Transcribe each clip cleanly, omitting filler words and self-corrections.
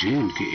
J&K।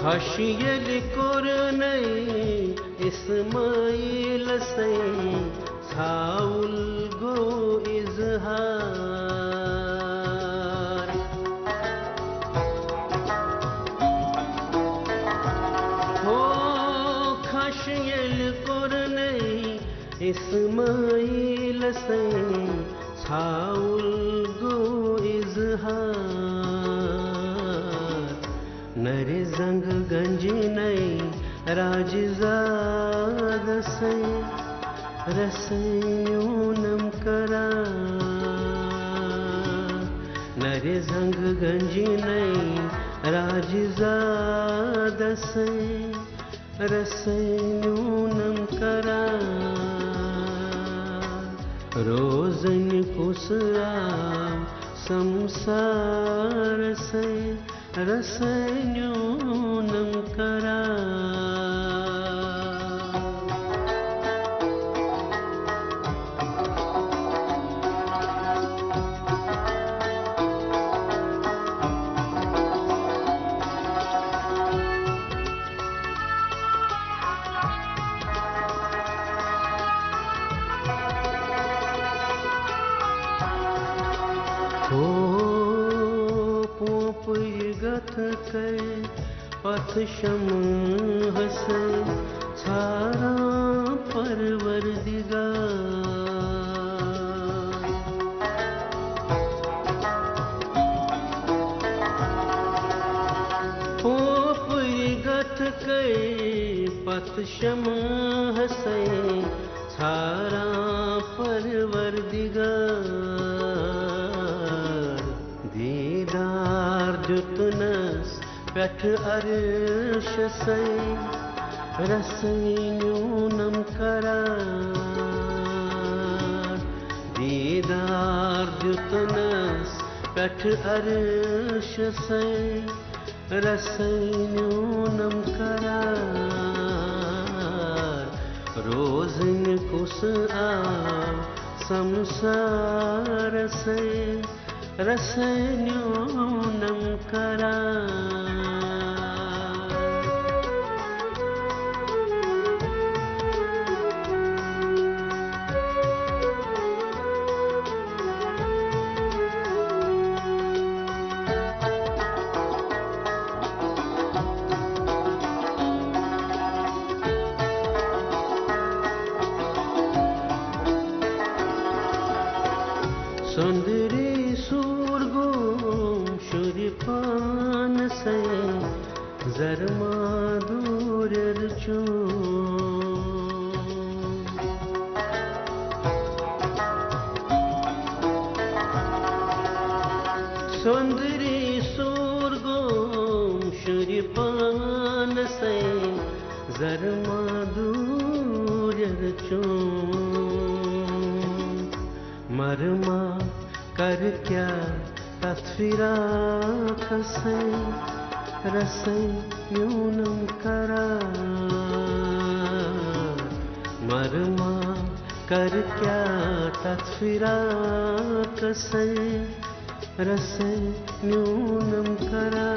خشیل کرنی اسماعیل سے چھاول گو اظہار ہو خشیل کرنی اسماعیل سے چھاول گو اظہار نر زنگ گنج نئی راجزاد سے رسیونم کرا نر زنگ گنج نئی راجزاد سے رسیونم کرا روزن کس آو سمسار سے رسنیونم کرا پتھ شمع سے چھارا پروردگار پوپ گت کے پتھ شمع سے چھارا پروردگار دیدار جتنس پٹھ عرش سے رسینونم کرا دیدار جتنس پٹھ عرش سے رسینونم کرا روزن کس آو سمسار سے رسنیونم کرا سندری سورگوم شریپان سے زرما دور سندری سورگوم شریپان سے زرما دور مرما کر کیا تفراق سے رسیونم کرا مرما کر کیا تفراق سے رسیونم کرا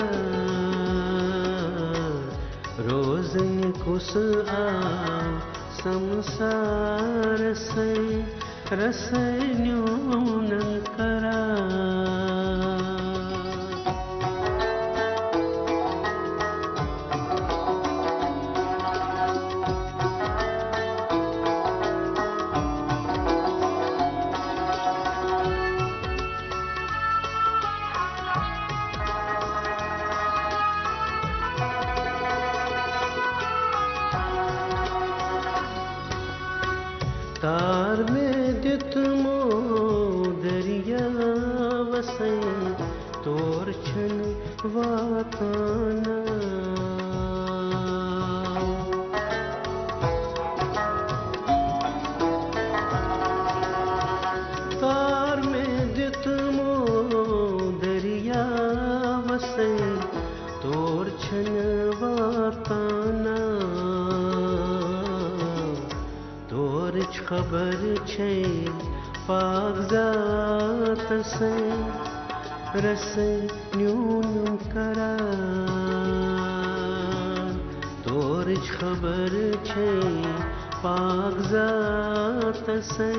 روزن کس آو سمسار سے رسنیونم کرا چھن واتانا تار میں دتمو دریا وسے تور چھن واتانا تورچ خبر چھے پاک ذات سے رسے نیون کرار تورچ خبر چھے پاک ذات سے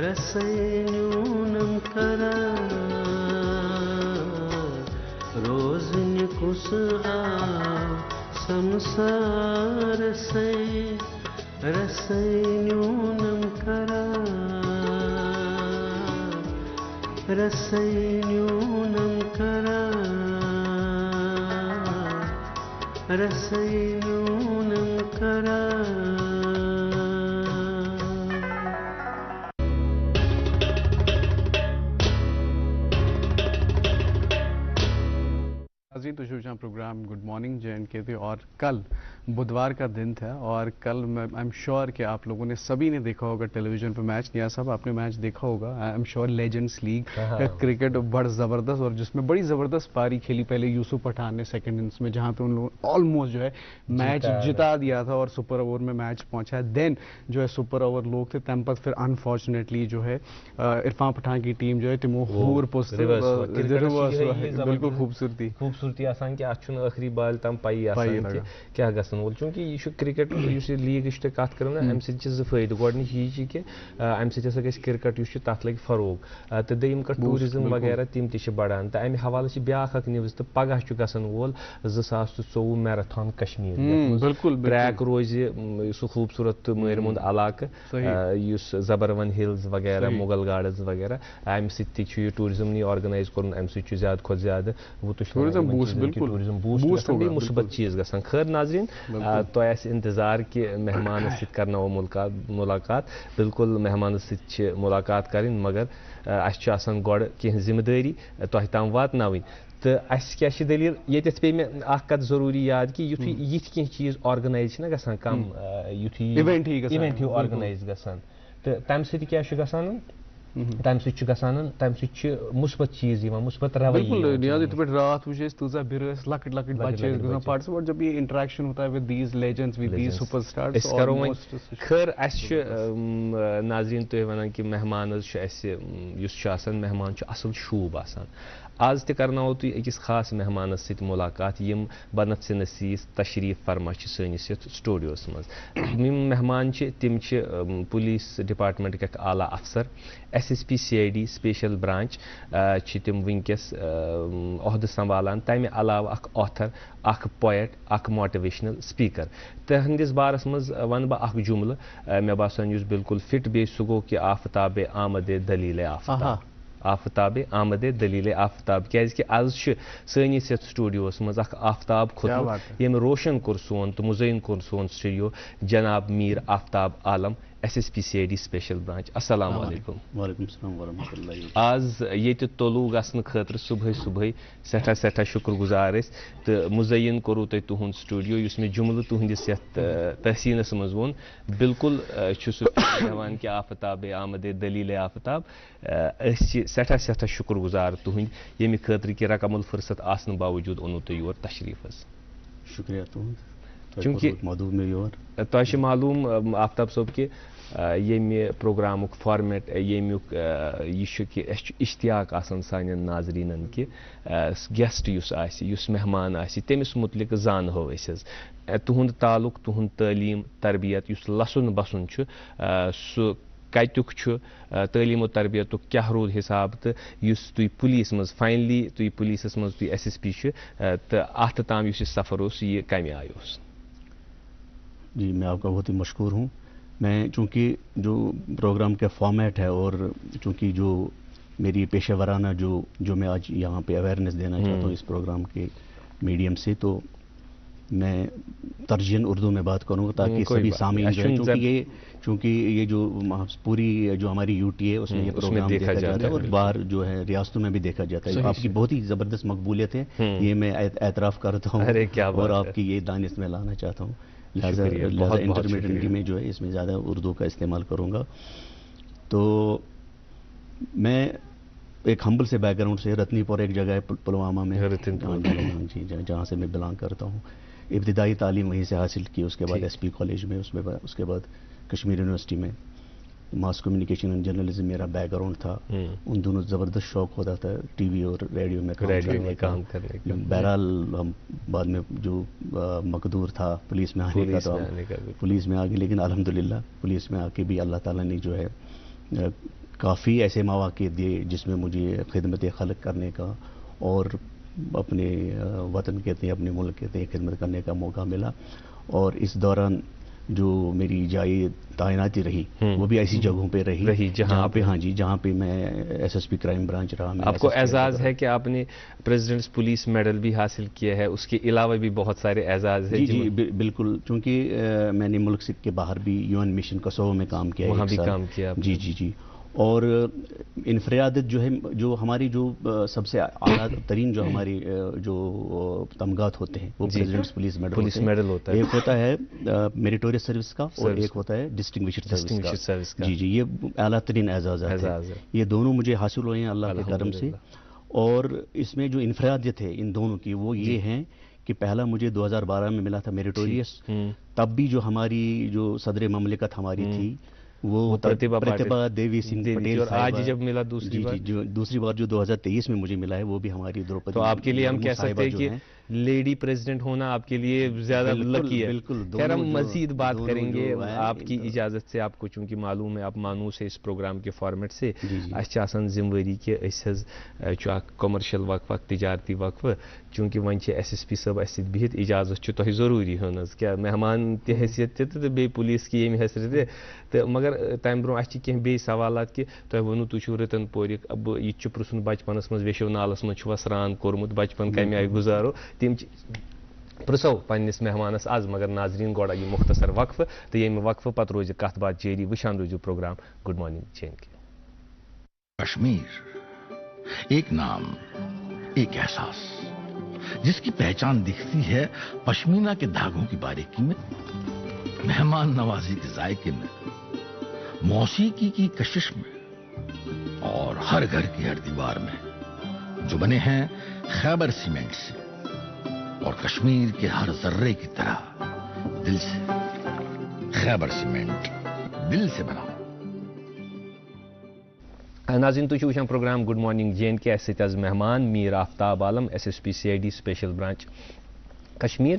رسے نیونم کرار روز نکس آو سمسار سے رسے نیونم کرار رسے نیونم کرار رسے نیونم کرار تو شوشان پروگرام گڈ مارننگ JNK تھے اور کل بدوار کا دن تھا اور کل میں آئی ایم شیور کہ آپ لوگوں نے سبھی نے دیکھا ہوگا ٹیلی ویژن پہ میچ نیا صاحب آپ نے میچ دیکھا ہوگا I am sure Legendre's league کا کرکٹ بڑا زبردست اور جس میں بڑی زبردست پاری کھیلی پہلے یوسف پٹھان نے سیکنڈ اننگس میں جہاں پہ ان لوگوں آلموسٹ جو ہے میچ جتا دیا تھا اور سپر اوور میں میچ پہنچا ہے دین جو ہے سپر اوور لوگ تھے تم پت پھر انفارچونیٹلی جو ہے عرفان پٹھان کی ٹیم جو ہے تمو ہور پوسٹ بالکل خوبصورتی آسان کہ اتھ آخری بال تام پی آسان کہ کیا گژھن وول چونکہ یہ کرکٹ اس لیگ کت کرو نا امہ سۭتۍ چھِ زٕ فٲیدٕ گۄڈنِچ یہِ کہ امہ سۭتۍ ہسا گژھِ کرکٹ یُس چھُ تتھ لگہِ فروغ تہٕ دوٚیِم کتھ ٹوٗرِزم وغیرہ تِم تہِ چھِ بڑان تہٕ امہِ حوالہٕ چھِ بیاکھ اکھ نِوٕز تہٕ پگہہ چھُ گژھن وول 2024 میراتھان کشمیٖر ٹریک روزِ سُہ خوٗبصوٗرت تہٕ مٲرۍ مُنٛد علاقہٕ یُس زبروَن ہلز وغیرہ مغل گاردنز وغیرہ امہِ سۭتۍ تہِ چھُ یہِ ٹوٗرِزمنٕے آرگنایز کوٚرمُت امہِ سۭتۍ چھُ زیادٕ کھۄتہٕ زیادٕ ٹوٗرِزم بوٗسٹ مثبت چیز گژھان خیر ناظریٖن تۄہہِ آسہِ انتظار کہ مہمانس سۭتۍ کرناوو ملاقات بالکل مہمانس سۭتۍ چھِ ملاقات کرٕنۍ مگر اَسہِ چھُ آسان گۄڈٕ کینٛہہ ذمہٕ دٲری تۄہہِ تام واتناوٕنۍ تہٕ اَسہِ کیٛاہ چھِ دٔلیٖل ییٚتٮ۪تھ پیٚیہِ مےٚ اکھ کتھ ضروٗری یاد کہ یُتھُے یِتھۍ کینٛہہ چیٖز آرگنایز چھِنہ گژھان کم یُتھُے اِوینٹ ہیوٗ آرگنایز گژھان تہٕ تمہِ سۭتۍ کیٛاہ چھُ گژھان تمہِ سۭتۍ چھُ گژھان تمہِ سۭتۍ چھِ مثبت چیٖز یِوان مثبت رویہ یِتھ پٲٹھۍ راتھ وٕچھ اَسہِ تۭژاہ بِرٕ ٲسۍ لۄکٕٹۍ لۄکٕٹۍ بچہٕ ٲسۍ گژھان پاٹِسِپیٹ جب یہ انٹریکشن ہوتا ہے with these legends with these super stars أسۍ کرو وۄنۍ خٲر اَسہِ چھُ ناظریٖن تُہۍ وَنان کہ مہمان حظ چھُ اَسہِ یُس چھُ آسان مہمان چھُ اصل شوٗب آسان آز تہِ کرناوو تُہۍ أکِس خاص مہمانس سۭتۍ ملاقات یِم بنفسِ نصیٖر تشریٖف فرما چھِ سٲنِس یتھ سٹوڈیوس منٛز یِم مہمان چھِ تِم چھِ پُلیٖس ڈپارٹمنٹٕکۍ اکھ اعلیٰ افسر SSP CID سپیشل برانچ چھِ تِم وٕنکٮ۪س عہدٕ سنبھالان تمہِ علاوٕ اکھ آتھر اکھ پویٹ اکھ ماٹِویشنل سپیٖکر تہنٛدِس بارس منٛز ونہٕ بہٕ اکھ جملہٕ مےٚ باسان یُس بالکل فٹ بیٚیہِ سُہ گوٚو کہ آفتاب آمد دلیل آفتاب آفتاب آمد دلیل آفتاب کیٛازِکہِ آز چھُ سٲنِس یتھ سٹوڈیوس منٛز اکھ آفتاب کھوٚتمُت ییٚمۍ روشن کوٚر سون تہٕ مُزین کوٚر سون سٹوڈیو جناب میٖر آفتاب Alam SSP CID special branch السلام علیکم وعلیکم السلام ورحمۃ اللہ آز ییٚتہِ تولوٗ گژھنہٕ خٲطرٕ صُبحٲے سٮ۪ٹھاہ شُکر گُزار أسۍ تہٕ مُزین کوٚروٕ تۄہہِ تُہُنٛد سٹوڈیو یُس مےٚ جملہٕ تُہنٛدِس یتھ تحسیٖنس منٛز ووٚن بالکل چھُ سُہ ہٮ۪وان کہ آفتاب آمد دلیل آفتاب أسۍ چھِ سٮ۪ٹھاہ شُکر گُزار تُہٕنٛدۍ ییٚمہِ خٲطرٕ کہ رقم الفرست آسنہٕ باوجوٗد اوٚنوٕ تۄہہِ یور تشریٖف حظ شُکریہ تُہُنٛد چوٗنٛکہِ تۄہہِ چھِ معلوٗم آفتاب صٲب کہ ییٚمہِ پروگرامُک فارمیٹ ییٚمیُک یہِ چھُ کہ اَسہِ چھُ اشتیاق آسان سانٮ۪ن ناظریٖنن کہ گیسٹ یُس آسہِ یُس مہمان آسہِ تٔمِس مُتعلق زانہو أسۍ حظ تُہُنٛد تعلُق تُہُنٛد تعلیٖم تربیت یُس لسُن بسُن چھُ سُہ کتیُک چھُ تعلیٖم و تربیتُک کیٛاہ روٗد حساب تہٕ یُس تُہۍ پُلیٖس منٛز فاینلی تُہۍ پُلیٖسس منٛز تُہۍ SSP چھُ تہٕ اتھ تام یُس یہِ سفر اوس یہِ کمہِ آیہِ اوس جی میں آپ کا بہت ہی مشکور ہوں میں چونکہ جو پروگرام کا فارمیٹ ہے اور چونکہ جو میری پیشہ ورانہ جو میں آج یہاں پہ اویئرنیس دینا چاہتا ہوں اس پروگرام کے میڈیم سے تو میں ترجیحاً اردو میں بات کروں گا تاکہ سبھی سامعین جو ہے چونکہ یہ جو پوری جو ہماری UTA ہے اس میں یہ پروگرام دیکھا جاتا ہے اور باہر جو ہے ریاستوں میں بھی دیکھا جاتا ہے. آپ کی بہت ہی زبردست مقبولیت ہے, یہ میں اعتراف کرتا ہوں اور آپ کی یہ دانش میں لانا چاہتا ہوں. لہٰذا انٹرمیڈیٹ میں جو ہے اس میں زیادہ اردو کا استعمال کروں گا. تو میں ایک ہمبل سے بیک گراؤنڈ سے, رتنی پور ایک جگہ ہے پلوامہ میں, جی جہاں سے میں بلانگ کرتا ہوں. ابتدائی تعلیم وہیں سے حاصل کی, اس کے بعد SP کالج میں, اس کے بعد کشمیر یونیورسٹی میں ماس کمیونیکیشن اینڈ جرنلزم میرا بیک گراؤنڈ تھا. ان دونوں زبردست شوق ہوتا تھا ٹی وی اور ریڈیو میں کام کرنے کا. بہرحال ہم بعد میں جو مقدور تھا پولیس میں آنے کا تو پولیس میں آ گئے, لیکن الحمدللہ پولیس میں آ کے بھی اللہ تعالیٰ نے جو ہے کافی ایسے مواقع دیے جس میں مجھے خدمت خلق کرنے کا اور اپنے وطن کہتے ہیں, اپنے ملک کہتے ہیں, خدمت کرنے کا موقع ملا. اور اس دوران جو میری جائی تعیناتی رہی وہ بھی ایسی جگہوں پہ رہی جہاں پہ جہاں پہ میں SSP کرائم برانچ رہا. آپ کو اعزاز ہے کہ آپ نے پریزیڈنٹس پولیس میڈل بھی حاصل کیا ہے, اس کے علاوہ بھی بہت سارے اعزاز ہیں. جی بالکل, چونکہ میں نے ملک سے کے باہر بھی UN مشن کوسوو میں کام کیا, وہاں بھی کام کیا. جی اور انفرادت جو ہے, جو ہماری جو سب سے اعلیٰ ترین جو ہماری جو تمغات ہوتے ہیں وہ پریزیڈنٹس پولیس میڈل ہوتا ہے. ایک ہوتا ہے میریٹوریس سروس کا اور ایک ہوتا ہے ڈسٹنگوشڈ سروس کا. جی یہ اعلیٰ ترین اعزازات ہیں. یہ دونوں مجھے حاصل ہوئے ہیں اللہ کے کرم سے. اور اس میں جو انفرادیت ہے ان دونوں کی وہ یہ ہیں کہ پہلا مجھے 2012 میں ملا تھا میریٹوریس. تب بھی جو ہماری جو صدر مملکت ہماری تھی وہ پرتیبھا دیوی سنگھ پٹیل, اور آج جب ملا دوسری بار جو 2023 میں مجھے ملا ہے وہ بھی ہماری دروپدی. تو آپ کے لیے ہم کہہ سکتے ہیں کہ لیڈی پریزیڈنٹ ہونا آپ کے لیے زیادہ لکی ہے. خیر ہم مزید بات کریں گے آپ کی اجازت سے. آپ کو چونکہ معلوم ہے آپ مانوس ہے اس پروگرام کے فارمیٹ سے, اچھا آسان ذمہ واری کہ اس حظ کمرشل وقفہ تجارتی وقفہ, چونکہ ون SSP صاحب اس بہت اجازت تہ ضروری ہنز کیا مہمان تہ حیثیت تہ بی پولیس کی یم حیثیت تہ, مگر تمہ برو اس کی بی سوالات کہ تہ ونو تہ چھو رتن پورک. اب یہ پرسن بچپنس مز ویشو نالس مز چھوا سران کورمت, بچپن کمہ آئی گزارو تم پرسو پنس مہمانس آز. مگر ناظرین گوڑا یہ مختصر وقفہ تو یم وقفہ پتہ روز کت بات جاری. وشان روزو program good morning JNK. Kashmir ایک نام, ایک احساس جس کی پہچان دکھتی ہے پشمینہ کے دھاگوں کی باریکی میں, مہمان نوازی کے ذائقے میں, موسیقی کی کشش میں اور ہر گھر کی ہر دیوار میں, جو بنے ہیں خیبر سیمنٹ سے اور کشمیر کے ہر ذرے کی طرح دل سے. خیبر سیمنٹ, دل سے بنا. ناظرین تھی وچان پروگرام گڈ مارننگ JNK. اس سز مہمان Mir Aftab Alam SSP CID special branch Kashmir.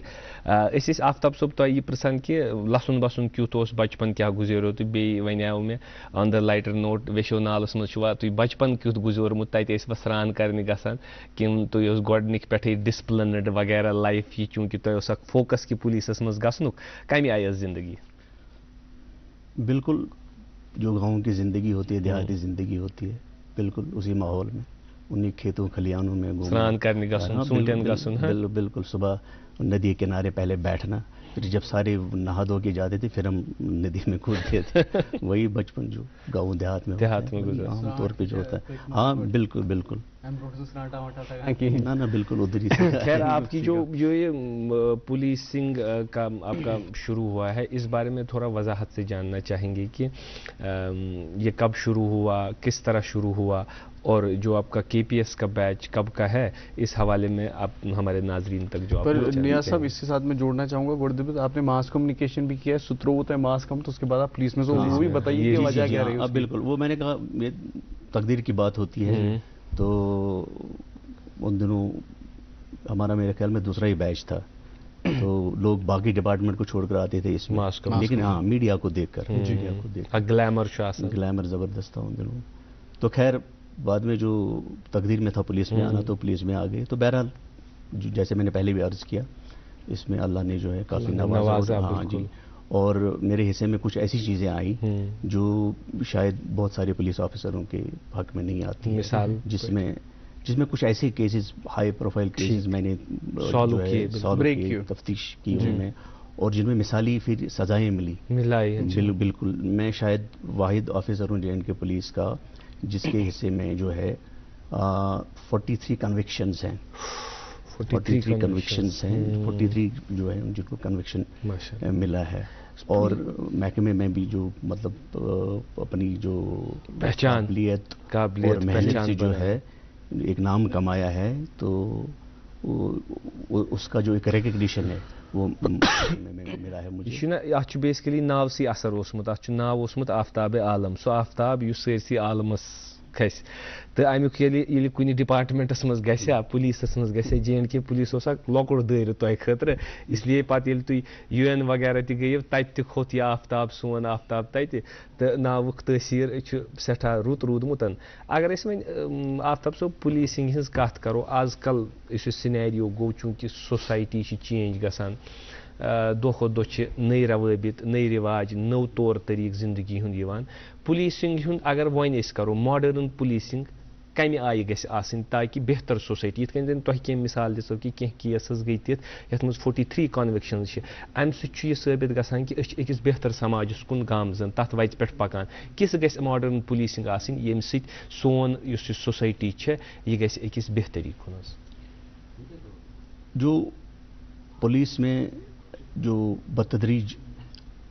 اس آفتاب صاحب تہ یہ پرسان کہ لسن بسن کیت بچپن کیا گزارو تو بی ونیو میں آن دا لائٹر نوٹ ویشو نالس مز تھی بچپن کیت گزورمت, تتہ سران کرنے گژھان کن تھی گۄڈنِک پٮ۪ٹھٕے ڈسپلنڈ وغیرہ لائف یہ چونکہ تہ اکھ فوکس کہ پولیسس مز گژھنُک کمہِ آیہِ ٲس زندگی؟ بالکل جو گاؤں کی زندگی ہوتی ہے, دیہاتی زندگی ہوتی ہے, بالکل اسی ماحول میں انہیں کھیتوں کھلیانوں میں سران کرنے گژھن, سونٹن گژھن. بالکل صبح ندی کنارے پہلے بیٹھنا, پھر جب سارے نہا دھو کے جاتے تھے پھر ہم ندی میں کودتے تھے. وہی بچپن جو گاؤں دیہات میں عام طور پہ جو ہوتا ہے. ہاں بالکل بالکل نا بالکل ادھر ہی. خیر آپ کی جو یہ پولیسنگ کا آپ کا شروع ہوا ہے اس بارے میں تھوڑا وضاحت سے جاننا چاہیں گے کہ یہ کب شروع ہوا, کس طرح شروع ہوا, اور جو آپ کا KPS کا بیچ کب کا ہے, اس حوالے میں آپ ہمارے ناظرین تک جو پر نیاز صاحب اس کے ساتھ میں جوڑنا چاہوں گا. گوڑ آپ نے ماس کمیونیکیشن بھی کیا ہے, سترو ہوتا ہے ماس کم, تو اس کے بعد آپ پولیس میں وہ بھی بتائیے کہ وجہ کیا رہی ہے. بالکل وہ میں نے کہا یہ تقدیر کی بات ہوتی ہے. تو ان دنوں ہمارا میرے خیال میں دوسرا ہی بیچ تھا, تو لوگ باقی ڈپارٹمنٹ کو چھوڑ کر آتے تھے اس میں, لیکن ہاں میڈیا کو دیکھ کر گلیمر زبردست تھا ان دنوں. تو خیر بعد میں جو تقدیر میں تھا پولیس میں آنا تو پولیس میں آ گئے. تو بہرحال جیسے میں نے پہلے بھی عرض کیا اس میں اللہ نے جو ہے کافی نوازا. ہاں جی, اور میرے حصے میں کچھ ایسی چیزیں آئیں جو شاید بہت سارے پولیس آفیسروں کے حق میں نہیں آتی, مثال جس میں جس میں کچھ ایسے کیسز ہائی پروفائل کیسز میں نے سالو کی تفتیش کی ان میں، اور جن میں مثالی پھر سزائیں ملی. بالکل میں شاید واحد آفیسر ہوں JNK پولیس کا جس کے حصے میں جو ہے 43 کنوکشنز ہیں. 43 کنوکشنز ہیں، 43 جو ہے جن کو کنوکشن ملا ہے. اور محکمے میں بھی جو مطلب اپنی جو پہچان اور محنت سے جو ہے ایک نام کمایا ہے، تو اس کا جو ایک ریکگنیشن ہے وہ ملا ہے مجھے. یہ نا ات بیسکلی ناو سی اثر اوسمت، ات ناو اوسمت آفتاب عالم، سو آفتاب یس سٲرسٕے عالمس کھسہِ. تو امیک ییٚلہِ کُنہِ ڈپارٹمنٹس منٛز گژھِ پولیسس منٛز گژھِ JNK پولیس اوس اکھ لۄکُٹ دٲیرٕ تۄہہِ خٲطرٕ، اسلیے پتہٕ ییٚلہِ تُہۍ UN وغیرہ تہِ گٔیِو تتہِ تہِ کھوٚت یہِ آفتاب سون آفتاب تتہِ، تہٕ ناوُک تٲثیٖر چھُ سٮ۪ٹھاہ رُت روٗدمُت. اگر أسۍ وۄنۍ آفتاب صٲب پُلیٖسِنٛگ ہٕنٛز کتھ کرو، آز کل یُس یہِ سِنیریو گوٚو چوٗنٛکہِ سوسایٹی چھِ چینج گژھان، دۄہ کھۄتہٕ دۄہ چھِ نٔے روٲبط، نٔے رِواج، نوٚو طور طریٖقہٕ زندگی ہُنٛد یِوان. پُلیٖسِنٛگ ہُنٛد اگر وۄنۍ أسۍ کرو ماڈٲرٕن پُلیٖسِنٛگ کمہِ آیہِ گژھِ آسٕنۍ تاکہِ بہتر سوسایٹی، یِتھ کٔنۍ زن تۄہہِ کینٛہہ مثال دِژو کہِ کینٛہہ کیس حظ گٔے تِتھ یتھ منٛز 43 کنوکشنز چھِ، امہِ سۭتۍ چھُ یہِ ثٲبت گژھان کہِ أسۍ چھِ أکِس بہتر سماجس کُن گامزن تتھ وتہِ پٮ۪ٹھ پکان. کِژھ گژھِ ماڈٲرٕن پُلیٖسِنٛگ آسٕنۍ ییٚمہِ سۭتۍ سون یُس یہِ سوسایٹی چھےٚ یہِ گژھِ أکِس بہتری کُن حظ؟ جو پولیس میں جو بتدریج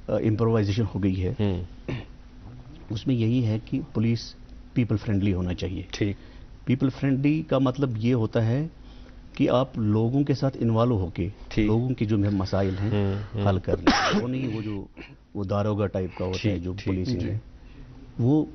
امپرووائزیشن ہو گئی ہے اس میں یہی ہے کہ پولیس پیپل فرینڈلی ہونا چاہیے. ٹھیک. پیپل فرینڈلی کا مطلب یہ ہوتا ہے کہ آپ لوگوں کے ساتھ انوالو ہو کے لوگوں کے جو مسائل ہیں حل کرنا، وہ نہیں وہ داروگا ٹائپ کا ہوتا ہے جو پولیس میں. وہ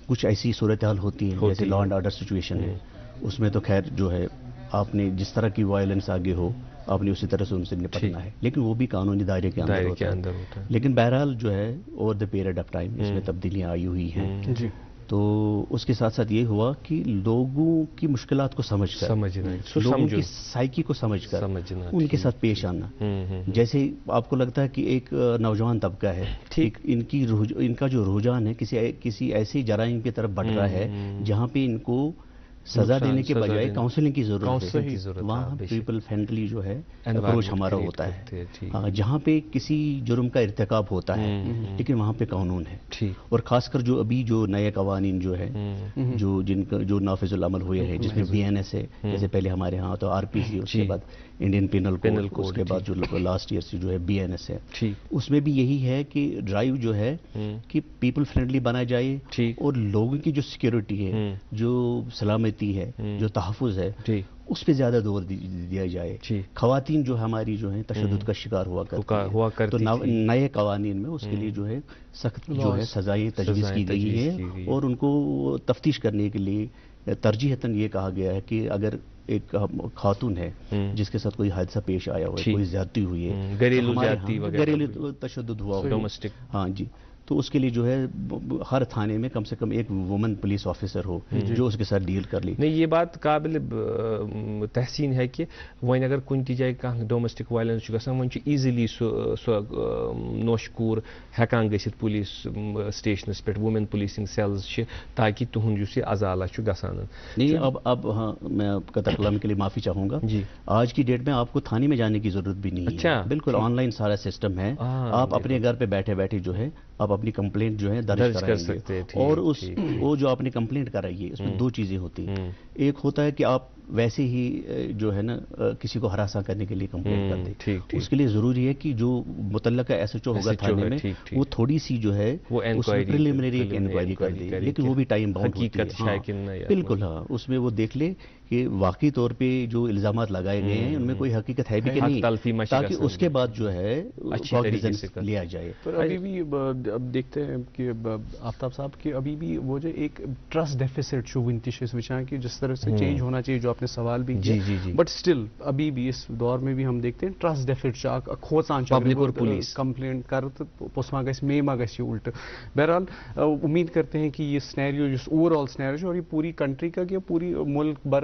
کچھ ایسی صورتحال ہوتی ہیں جیسے لا اینڈ آرڈر سچویشن ہے، اس میں تو خیر جو ہے آپ نے جس طرح کی وائلنس آگے ہو آپ نے اسی طرح سے ان سے نپٹنا ہے، لیکن وہ بھی قانونی دائرے کے اندر ہوتا ہے. لیکن بہرحال جو ہے over the period of time اس میں تبدیلیاں آئی ہوئی ہیں. تو اس کے ساتھ ساتھ یہ ہوا کہ لوگوں کی مشکلات کو سمجھ کر، لوگوں کی سائیکی کو سمجھ کر ان کے ساتھ پیش آنا. جیسے آپ کو لگتا ہے کہ ایک نوجوان طبقہ ہے، ان کا جو رجحان ہے کسی ایسی جرائم کی طرف بڑھ رہا ہے جہاں پہ ان کو سزا دینے کے بجائے کاؤنسلنگ کی ضرورت ہے، وہاں پیپل فرینڈلی جو ہے اپروچ ہمارا ہوتا ہے. جہاں پہ کسی جرم کا ارتکاب ہوتا ہے لیکن وہاں پہ قانون ہے، اور خاص کر جو ابھی جو نئے قوانین جو ہے جو نافذ العمل ہوئے ہیں جس میں BNS ہے، جیسے پہلے ہمارے ہاں تو RPC، اس کے بعد انڈین پینل کوڈ، اس کے بعد جو لاسٹ ایئر سے جو ہے BNS ہے، اس میں بھی یہی ہے کہ ڈرائیو جو ہے کہ پیپل فرینڈلی بنا جائے اور لوگوں کی جو سیکیورٹی ہے، جو سلامتی ہے، جو تحفظ ہے، اس پہ زیادہ زور دیا جائے. خواتین جو ہماری جو ہیں تشدد کا شکار ہوا کرتی تو نئے قوانین میں اس کے لیے جو ہے سخت جو ہے سزائیں تجویز کی گئی ہیں، اور ان کو تفتیش کرنے کے لیے ترجیحاً یہ کہا گیا ہے کہ اگر ایک خاتون ہے جس کے ساتھ کوئی حادثہ پیش آیا ہوا ہے، کوئی زیادتی ہوئی ہے، گھریلو تشدد ہوا ہو، ہاں جی، تو اس کے لیے جو ہے ہر تھانے میں کم سے کم ایک وومن پولیس آفیسر ہو جو اس کے ساتھ ڈیل کر لی. نہیں، یہ بات قابل تحسین ہے کہ وۄنۍ اگر کُنہِ تہِ جایہِ کانٛہہ ڈومیسٹک وایلنس چھُ گژھان، وۄنۍ چھُ ایزیلی سۄ نوش کوٗر ہٮ۪کان گٔژھِتھ پولیس سٹیشنس پٮ۪ٹھ، وومین پولیسنگ سیلز چھِ تاکہ تُہُنٛد یُس یہ ازالہ چھُ گژھان. نہیں، اب ہاں میں قطع کلام کے لیے معافی چاہوں گا. آج کی ڈیٹ میں آپ کو تھانے میں جانے کی ضرورت بھی نہیں ہے، بالکل آن لائن سارا سسٹم ہے. آپ اپنے گھر پہ بیٹھے بیٹھے جو ہے آپ اپنی کمپلینٹ جو ہے درج کر سکتے ہیں، اور وہ جو آپ نے کمپلینٹ کرائی ہے اس میں دو چیزیں ہوتی ہیں. ایک ہوتا ہے کہ آپ ویسے ہی جو ہے نا کسی کو ہراساں کرنے کے لیے کمپلینٹ کر دیں. اس کے لیے ضروری ہے کہ جو متعلقہ SHO ہوگا تھانے میں وہ تھوڑی سی جو ہے اس میں پریلیمنری ایک انکوائری کر دے، لیکن وہ بھی ٹائم باؤنڈ ہوتی ہے. بالکل ہاں، اس میں وہ دیکھ لے کہ واقعی طور پہ جو الزامات لگائے گئے ہیں ان میں کوئی حقیقت ہے بھی کہ نہیں، تاکہ اس کے بعد جو ہے کاگنیزنس لیا جائے. پر ابھی بھی اب دیکھتے ہیں کہ آفتاب صاحب کہ ابھی بھی وہ جو ایک ٹرسٹ ڈیفیسٹ چھو ونتش وچان کہ جس طرح سے چینج ہونا چاہیے، جو آپ نے سوال بھی کیا، بٹ اسٹل ابھی بھی اس دور میں بھی ہم دیکھتے ہیں ٹرسٹ ڈیفیسٹ کھوژان پبلک کمپلینٹ کر تو پوس ما گژھِ مے ما گژھِ یہ الٹا. بہرحال امید کرتے ہیں کہ یہ سنیریو جس اوور آل سنیریو اور یہ پوری کنٹری کا کہ پوری ملک بھر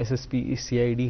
SSP CID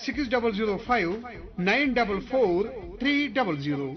6005-944-300।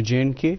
J&K।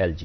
LG।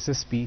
SSP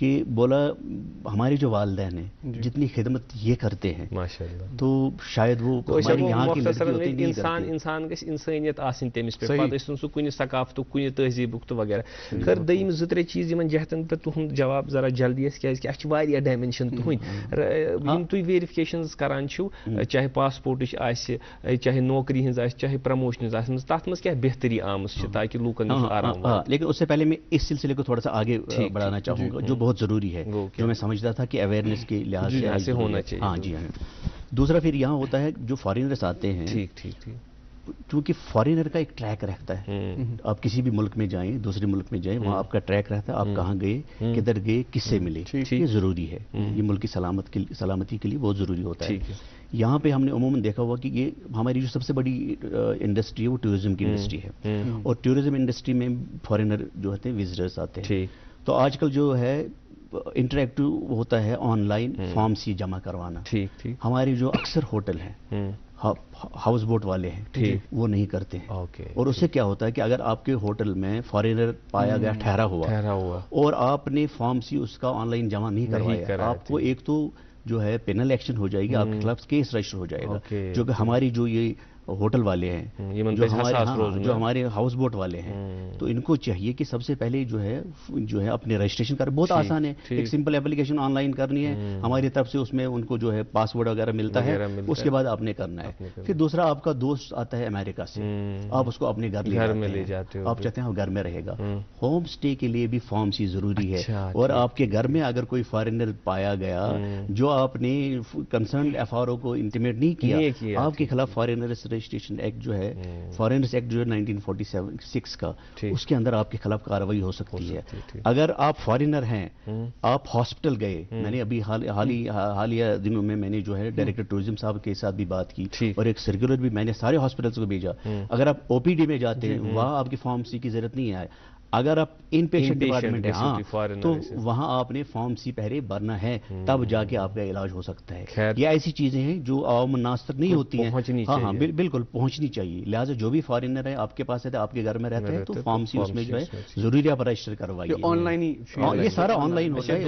کہ بولا ہمارے جو والدین ہیں جتنی خدمت یہ کرتے ہیں ماشاءاللہ تو شاید وہ ہماری یہاں کی لڑکی انسان گژھِ انسانیت آسٕنۍ تٔمِس پٮ۪ٹھ پَتہٕ ٲسِن سُہ کُنہِ ثقافتُک کُنہِ تہذیٖبُک تہٕ وغیرہ خٲر دٔیِم 2-3 چیٖز یِمن جہتن پٮ۪ٹھ تُہُنٛد جواب ذرا جلدی اَسہِ کیٛازِکہِ اَسہِ چھِ واریاہ ڈایمینشن تُہٕنٛدۍ یِم تُہۍ ویرِفِکیشنز کران چھِو چاہے پاسپورٹٕچ آسہِ چاہے نوکری ہٕنٛز آسہِ چاہے پرموشن آسہِ تَتھ منٛز کیٛاہ بہتری آمٕژ چھِ تاکہ لوٗکن نِش آرام واتہِ. لیکن اس سے پہلے میں اس سلسلے کو تھوڑا سا آگے بڑھانا چاہوں گا جو بہت ضروری ہے جو میں سمجھتا تھا کہ اویئرنیس کے لحاظ سے ایسے ہونا چاہیے. ہاں جی ہاں. دوسرا پھر یہاں ہوتا ہے جو فارینرس آتے ہیں کیونکہ فارینر کا ایک ٹریک رہتا ہے. آپ کسی بھی ملک میں جائیں دوسرے ملک میں جائیں وہاں آپ کا ٹریک رہتا ہے آپ کہاں گئے کدھر گئے کس سے ملے. یہ ضروری ہے یہ ملک کی سلامتی کے لیے بہت ضروری ہوتا ہے. یہاں پہ ہم نے عموماً دیکھا ہوا کہ یہ ہماری جو سب سے بڑی انڈسٹری ہے وہ ٹورزم کی انڈسٹری ہے اور ٹورزم انڈسٹری میں فارینر جو ہوتے ہیں وزٹرس آتے ہیں. تو آج کل جو ہے انٹریکٹیو ہوتا ہے آن لائن فارم سی جمع کروانا. ہمارے جو اکثر ہوٹل ہیں ہاؤس بوٹ والے ہیں وہ نہیں کرتے ہیں. اور اس سے کیا ہوتا ہے کہ اگر آپ کے ہوٹل میں فارینر پایا گیا ٹھہرا ہوا اور آپ نے فارم سی اس کا آن لائن جمع نہیں کروایا آپ کو ایک تو جو ہے پینل ایکشن ہو جائے گی آپ کے خلاف کیس رجسٹر ہو جائے گا. جو کہ ہماری جو یہ ہوٹل والے ہیں جو ہمارے ہاؤس بوٹ والے ہیں تو ان کو چاہیے کہ سب سے پہلے جو ہے اپنے رجسٹریشن کریں. بہت آسان ہے ایک سمپل اپلیکیشن آن لائن کرنی ہے ہماری طرف سے اس میں ان کو جو ہے پاسورڈ وغیرہ ملتا ہے اس کے بعد آپ نے کرنا ہے. پھر دوسرا آپ کا دوست آتا ہے امریکہ سے آپ اس کو اپنے گھر میں لے جاتے ہیں آپ چاہتے ہیں گھر میں رہے گا. ہوم اسٹے کے لیے بھی فارم سی ضروری ہے اور آپ کے گھر میں اگر کوئی فارینر پایا گیا جو آپ نے کنسرنڈ ایف آر او کو انٹیمیٹ نہیں کیا آپ کے خلاف فارینر رجسٹریشن ایکٹ جو ہے فارینرس ایکٹ جو ہے 1946 کا اس کے اندر آپ کے خلاف کارروائی ہو سکتی ہے. اگر آپ فارینر ہیں آپ ہاسپٹل گئے میں نے ابھی حالیہ دنوں میں نے جو ہے ڈائریکٹر ٹورزم صاحب کے ساتھ بھی بات کی اور ایک سرکولر بھی میں نے سارے ہاسپٹلس کو بھیجا. اگر آپ او پی ڈی میں جاتے ہیں وہاں آپ کی فارم سی کی ضرورت نہیں ہے. اگر آپ ان پیشنٹ ڈپارٹمنٹ ہے تو وہاں آپ نے فارم سی پہلے بھرنا ہے تب جا کے آپ کا علاج ہو سکتا ہے. یہ ایسی چیزیں ہیں جو عوام الناس تک نہیں ہوتی ہیں. ہاں بالکل پہنچنی چاہیے. لہٰذا جو بھی فارینر ہے آپ کے پاس ہے آپ کے گھر میں رہتا ہے تو فارم سی اس میں جو ہے ضروری آپ رجسٹر کروائیے. آن لائن یہ سارا آن لائن ہوتا ہے.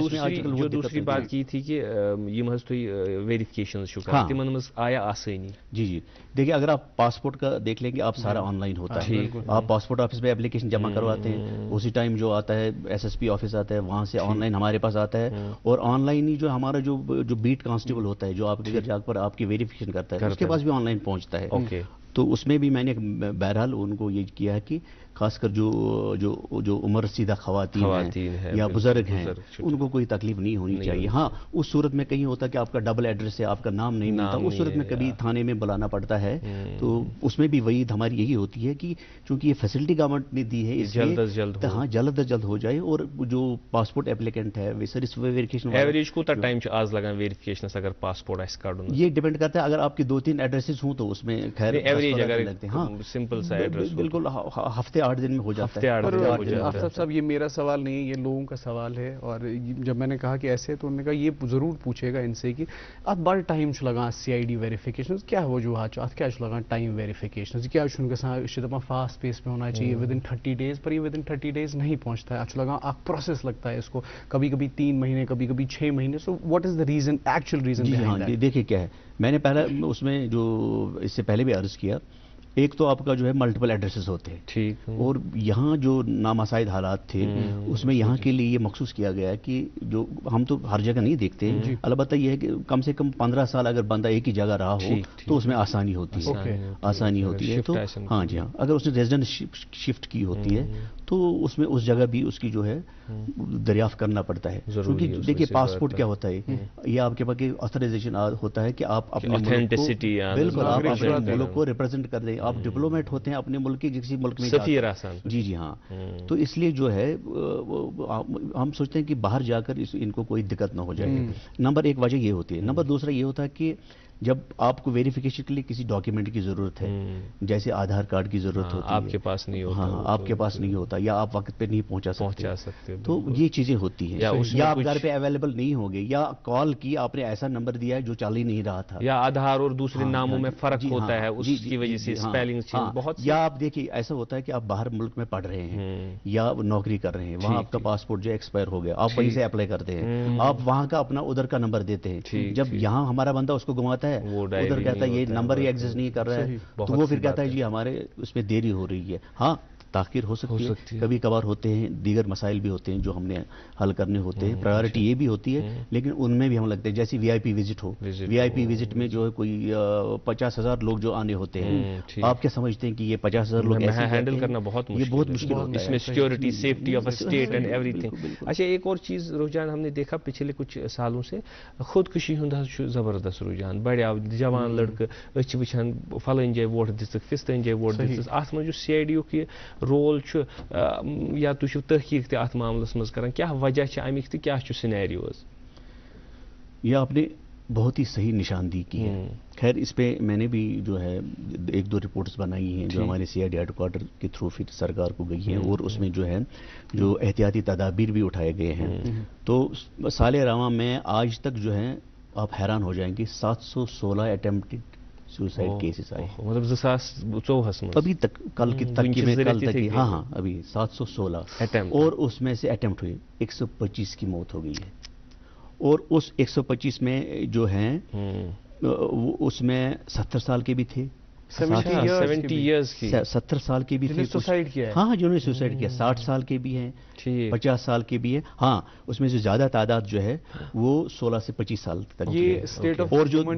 جو دوسری بات کی تھی کہ ویریفکیشن تمن مز آیا آسانی. جی دیکھیے اگر آپ پاسپورٹ کا دیکھ لیں گے آپ سارا آن لائن ہوتا ہے. آپ پاسپورٹ آفس میں اپلیکیشن جمع کرواتے ہیں اسی ٹائم جو آتا ہے ایس ایس پی آفس آتا ہے وہاں سے آن لائن ہمارے پاس آتا ہے اور آن لائن ہی جو ہمارا جو بیٹ کانسٹیبل ہوتا ہے جو آپ کے گھر جا کر آپ کی ویریفیکیشن کرتا ہے اس کے پاس بھی آن لائن پہنچتا ہے. تو اس میں بھی میں نے بہرحال ان کو یہ کیا ہے کہ خاص کر جو عمر رسیدہ خواتین ہیں یا بزرگ ہیں ان کو کوئی تکلیف نہیں ہونی چاہیے. ہاں اس صورت میں کہیں ہوتا ہے کہ آپ کا ڈبل ایڈریس ہے آپ کا نام نہیں ملتا اس صورت میں کبھی تھانے میں بلانا پڑتا ہے. تو اس میں بھی وہی ہماری یہی ہوتی ہے کہ چونکہ یہ فیسلٹی گورنمنٹ نے دی ہے اس لیے ہاں جلد از جلد ہو جائے. اور جو پاسپورٹ اپلیکینٹ ہے ویریفیکیشن ایوریج کوتاہ ٹائم چھُ آز لگان ویریفیکیشنس اگر پاسپورٹ آسہِ کڑُن؟ یہ ڈیپینڈ کرتا ہے اگر آپ کے 2-3 ایڈریسز ہوں تو اس میں خیر لگتے ہیں. ہاں سمپل سا ایڈریس بالکل ہفتے 8 دن میں ہو جاتا ہے. آفتاب صاحب یہ میرا سوال نہیں ہے یہ لوگوں کا سوال ہے. اور جب میں نے کہا کہ ایسے تو انہوں نے کہا یہ ضرور پوچھے گا ان سے کہ ات بڑ ٹائم لگان سی آئی ڈی ویریفکیشن کیا وجوہات ات کیا لگان ٹائم ویریفکیشن کیا گا فاسٹ پیس میں ہونا چاہیے ود ان 30 days پر یہ ود ان 30 days نہیں پہنچتا ہے. ات لگان ایک پروسیس لگتا ہے اس کو کبھی کبھی 3 مہینے کبھی کبھی 6 مہینے. So what is the reason actual reason? ہاں دیکھیے کیا ہے میں نے پہلا اس میں جو اس سے پہلے بھی عرض کیا ایک تو آپ کا جو ہے ملٹیپل ایڈریسز ہوتے ہیں ٹھیک اور یہاں جو نامساعد حالات تھے اس میں یہاں کے لیے یہ مخصوص کیا گیا ہے کہ جو ہم تو ہر جگہ نہیں دیکھتے البتہ یہ ہے کہ کم سے کم 15 سال اگر بندہ ایک ہی جگہ رہا ہو تو اس میں آسانی ہوتی ہے. تو ہاں جی ہاں اگر اس نے ریزیڈنس شفٹ کی ہوتی ہے تو اس میں اس جگہ بھی اس کی جو ہے دریافت کرنا پڑتا ہے. کیونکہ دیکھیے پاسپورٹ کیا ہوتا ہے یہ آپ کے پاس آتھرائزیشن ہوتا ہے کہ آپ اپنے بالکل آپ اپنے ملک کو ریپرزینٹ کر دیں. آپ ڈپلومیٹ ہوتے ہیں اپنے ملک کی کسی ملک میں سفیر آسان. جی ہاں تو اس لیے جو ہے ہم سوچتے ہیں کہ باہر جا کر ان کو کوئی دقت نہ ہو جائے. نمبر 1 وجہ یہ ہوتی ہے. نمبر 2 یہ ہوتا ہے کہ جب آپ کو ویریفیکیشن کے لیے کسی ڈاکیومنٹ کی ضرورت ہے، جیسے آدھار کارڈ کی ضرورت ہوتی ہے، آپ کے پاس نہیں ہوتا، ہاں آپ کے پاس نہیں ہوتا، یا آپ وقت پہ نہیں پہنچا سکتے، تو یہ چیزیں ہوتی ہیں، یا آپ گھر پہ اویلیبل نہیں ہوں گے، یا کال کی آپ نے ایسا نمبر دیا ہے جو چل ہی نہیں رہا تھا، یا آدھار اور دوسرے ناموں میں فرق ہوتا ہے، اس کی وجہ سے اسپیلنگ چینج بہت، یا آپ دیکھیے ایسا ہوتا ہے کہ آپ باہر ملک میں پڑھ رہے ہیں یا نوکری کر رہے ہیں، وہاں آپ کا پاسپورٹ جو ایکسپائر ہو گیا، آپ وہیں سے اپلائی کرتے ہیں، آپ وہاں کا اپنا ادھر کا نمبر دیتے ہیں، جب یہاں ہمارا بندہ اس کو گھماتا ہے ادھر کہتا ہے یہ نمبر ہی ایگزسٹ نہیں کر رہا ہے، تو وہ پھر کہتا ہے جی ہمارے اس میں دیری ہو رہی ہے. ہاں تاخیر ہو سکتی ہے، کبھی کبھار ہوتے ہیں، دیگر مسائل بھی ہوتے ہیں جو ہم نے حل کرنے ہوتے ہیں، پرائیورٹی یہ بھی ہوتی ہے، لیکن ان میں بھی ہم لگتے ہیں جیسے وی آئی پی وزٹ ہو، وی آئی پی وزٹ میں جو ہے کوئی 50,000 لوگ جو آنے ہوتے ہیں، آپ کیا سمجھتے ہیں کہ یہ 50,000 لوگ ایسے ہینڈل کرنا بہت مشکل ہوتا ہے، اس میں security, safety of state and every thing. اچھا ایک اور چیز رجحان ہم نے دیکھا پچھلے کچھ سالوں سے، خودکشی ہند زبردست رجحان بڑھیو، جوان لڑکہ أسۍ چھِ وٕچھان فلٲنۍ جایہِ ووٹ دِژٕکھ فِستٲنۍ جایہِ ووٹ دِژٕکھ، اتھ منٛز یُس سی آئی ڈی یُک یہ رول چھُ یا تُہۍ چھِو تحقیق تہِ اتھ معاملس منٛز کران، کیٛاہ وجہ چھِ امیِکۍ تہٕ کیٛاہ چھُ سینیریوز؟ یہ آپ نے بہت ہی صحیح نشاندہی کی ہے. خیر اس پہ میں نے بھی جو ہے 1-2 رپورٹس بنائی ہیں جو ہمارے سی آئی ڈی ہیڈ کوارٹر کے تھرو پھر سرکار کو گئی ہیں، اور اس میں جو ہے جو احتیاطی تدابیر بھی اٹھائے گئے ہیں. تو سال رواں میں آج تک جو ہے آپ حیران ہو جائیں گے 716 اٹمپٹڈ سوسائڈ کیسز آئے، مطلب 2024 میں ابھی تک، کل تک ہاں ابھی 716، اور اس میں سے اٹمپٹ ہوئے 125 کی موت ہو گئی ہے، اور اس 125 میں جو ہیں اس میں 70 سال کے بھی تھے، 70 ایئرس کی، 70 سال کے بھی تھے، ہاں جنہوں نے سوسائڈ کیا، 60 سال کے بھی ہیں، 50 سال کے بھی ہیں. ہاں اس میں سے زیادہ تعداد جو ہے وہ 16 سے 25 سال تک. یہ اسٹیٹ آف